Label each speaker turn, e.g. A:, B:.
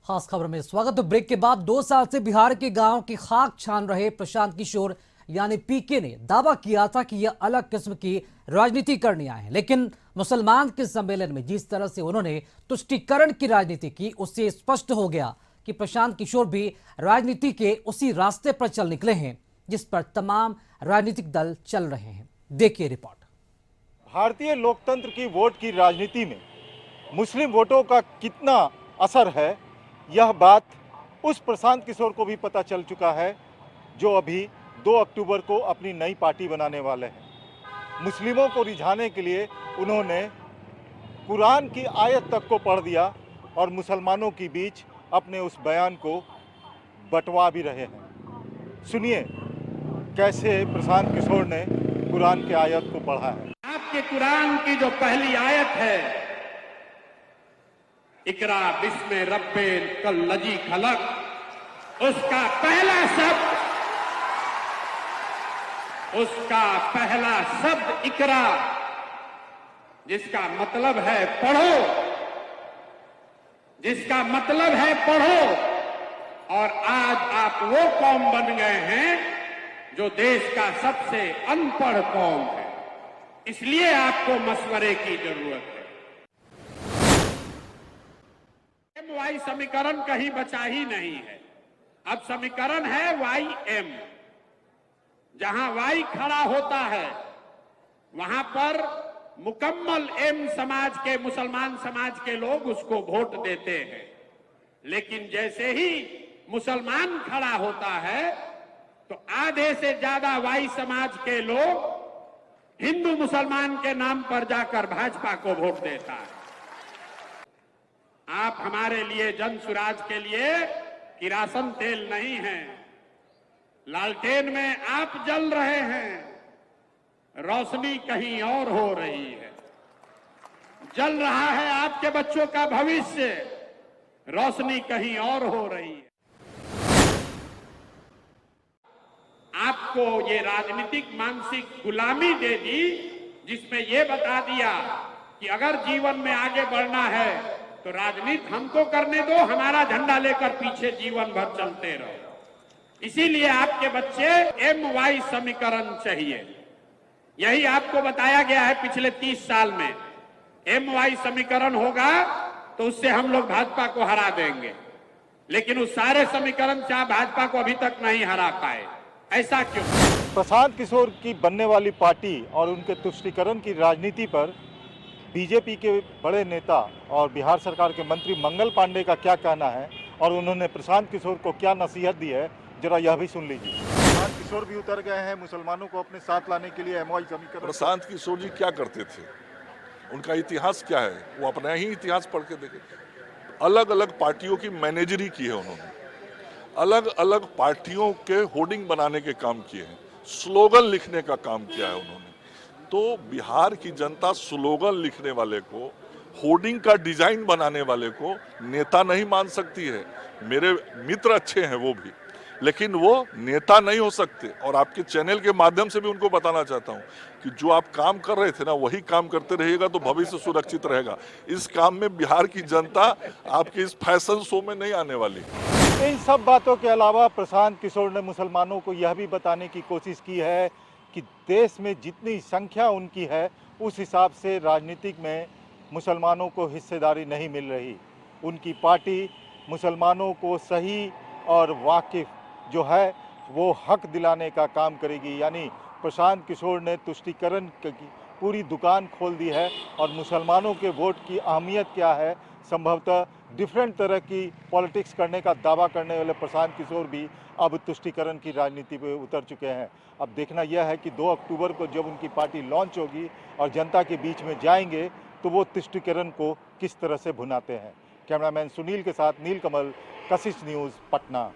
A: खास खबर में स्वागत। तो ब्रेक के बाद 2 साल से बिहार के गांव की खाक छान रहे प्रशांत किशोर यानी पीके ने दावा किया था कि यह अलग किस्म की राजनीति करने आए हैं, लेकिन मुसलमान के सम्मेलन में जिस तरह से उन्होंने तुष्टीकरण की राजनीति की, उससे स्पष्ट हो गया कि प्रशांत किशोर भी राजनीति के उसी रास्ते पर चल निकले हैं जिस पर तमाम राजनीतिक दल चल रहे हैं। देखिए रिपोर्ट।
B: भारतीय लोकतंत्र की वोट की राजनीति में मुस्लिम वोटों का कितना असर है, यह बात उस प्रशांत किशोर को भी पता चल चुका है जो अभी 2 अक्टूबर को अपनी नई पार्टी बनाने वाले हैं। मुस्लिमों को रिझाने के लिए उन्होंने कुरान की आयत तक को पढ़ दिया और मुसलमानों के बीच अपने उस बयान को बंटवा भी रहे हैं। सुनिए कैसे प्रशांत किशोर ने कुरान की आयत को पढ़ा है।
C: आपके कुरान की जो पहली आयत है, इकरा बिस्मे रब्बिल कल्लजी खलक, उसका पहला शब्द इकरा, जिसका मतलब है पढ़ो। और आज आप वो कौम बन गए हैं जो देश का सबसे अनपढ़ कौम है, इसलिए आपको मशवरे की जरूरत है। वाई समीकरण कहीं बचा ही नहीं है। अब समीकरण है वाई एम। जहां वाई खड़ा होता है वहां पर मुकम्मल एम समाज के, मुसलमान समाज के लोग उसको वोट देते हैं। लेकिन जैसे ही मुसलमान खड़ा होता है तो आधे से ज्यादा वाई समाज के लोग हिंदू मुसलमान के नाम पर जाकर भाजपा को वोट देता है। आप हमारे लिए, जन सुराज के लिए किरासन तेल नहीं है। लालटेन में आप जल रहे हैं, रोशनी कहीं और हो रही है। जल रहा है आपके बच्चों का भविष्य, रोशनी कहीं और हो रही है। आपको ये राजनीतिक मानसिक गुलामी दे दी, जिसमें ये बता दिया कि अगर जीवन में आगे बढ़ना है तो राजनीति हमको करने दो, हमारा झंडा लेकर पीछे जीवन भर चलते रहो। इसीलिए आपके बच्चे एम वाई समीकरण चाहिए। यही आपको बताया गया है पिछले 30 साल में। एम वाई समीकरण होगा तो उससे हम लोग भाजपा को हरा देंगे, लेकिन उस सारे समीकरण से आप भाजपा को अभी तक नहीं हरा पाए। ऐसा क्यों?
B: प्रशांत किशोर की बनने वाली पार्टी और उनके तुष्टीकरण की राजनीति पर बीजेपी के बड़े नेता और बिहार सरकार के मंत्री मंगल पांडे का क्या कहना है और उन्होंने प्रशांत किशोर को क्या नसीहत दी है, जरा यह भी सुन लीजिए। प्रशांत किशोर भी उतर गए हैं मुसलमानों को अपने साथ लाने के लिए एमवाई समीकरण।
D: प्रशांत किशोर जी क्या करते थे, उनका इतिहास क्या है, वो अपना ही इतिहास पढ़ के देखे। अलग अलग पार्टियों की मैनेजरी की है उन्होंने, अलग अलग पार्टियों के होर्डिंग बनाने के काम किए हैं, स्लोगन लिखने का काम किया है उन्होंने। तो बिहार की जनता स्लोगन लिखने वाले को, होर्डिंग का डिजाइन बनाने वाले को नेता नहीं मान सकती है। मेरे मित्र अच्छे हैं वो भी, लेकिन वो नेता नहीं हो सकते। और आपके चैनल के माध्यम से भी उनको बताना चाहता हूं कि जो आप काम कर रहे थे ना, वही काम करते रहिएगा तो भविष्य सुरक्षित रहेगा। इस काम में बिहार की जनता आपके इस फैशन शो में नहीं आने वाली।
B: इन सब बातों के अलावा प्रशांत किशोर ने मुसलमानों को यह भी बताने की कोशिश की है कि देश में जितनी संख्या उनकी है उस हिसाब से राजनीतिक में मुसलमानों को हिस्सेदारी नहीं मिल रही। उनकी पार्टी मुसलमानों को सही और वाकिफ जो है वो हक दिलाने का काम करेगी। यानी प्रशांत किशोर ने तुष्टीकरण की पूरी दुकान खोल दी है और मुसलमानों के वोट की अहमियत क्या है, संभवतः डिफरेंट तरह की पॉलिटिक्स करने का दावा करने वाले प्रशांत किशोर भी अब तुष्टीकरण की राजनीति पे उतर चुके हैं। अब देखना यह है कि 2 अक्टूबर को जब उनकी पार्टी लॉन्च होगी और जनता के बीच में जाएंगे तो वो तुष्टीकरण को किस तरह से भुनाते हैं। कैमरामैन सुनील के साथ नीलकमल, कशिश न्यूज़, पटना।